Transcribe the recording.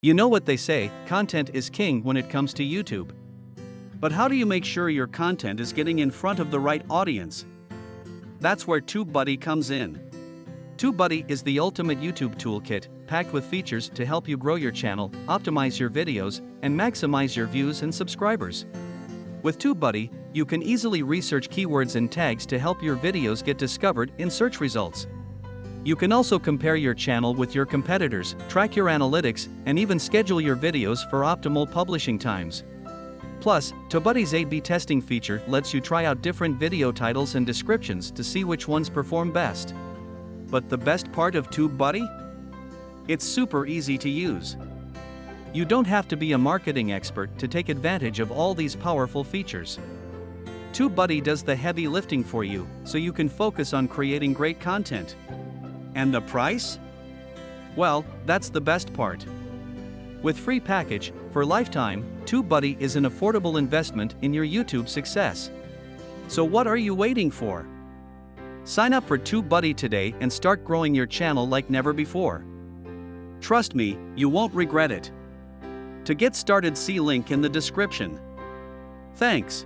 You know what they say, content is king when it comes to YouTube. But how do you make sure your content is getting in front of the right audience? That's where TubeBuddy comes in. TubeBuddy is the ultimate YouTube toolkit, packed with features to help you grow your channel, optimize your videos, and maximize your views and subscribers. With TubeBuddy, you can easily research keywords and tags to help your videos get discovered in search results. You can also compare your channel with your competitors, track your analytics, and even schedule your videos for optimal publishing times. Plus, TubeBuddy's A/B testing feature lets you try out different video titles and descriptions to see which ones perform best. But the best part of TubeBuddy? It's super easy to use. You don't have to be a marketing expert to take advantage of all these powerful features. TubeBuddy does the heavy lifting for you, so you can focus on creating great content. And the price? Well, that's the best part. With free package, for lifetime, TubeBuddy is an affordable investment in your YouTube success. So what are you waiting for? Sign up for TubeBuddy today and start growing your channel like never before. Trust me, you won't regret it. To get started, see link in the description. Thanks.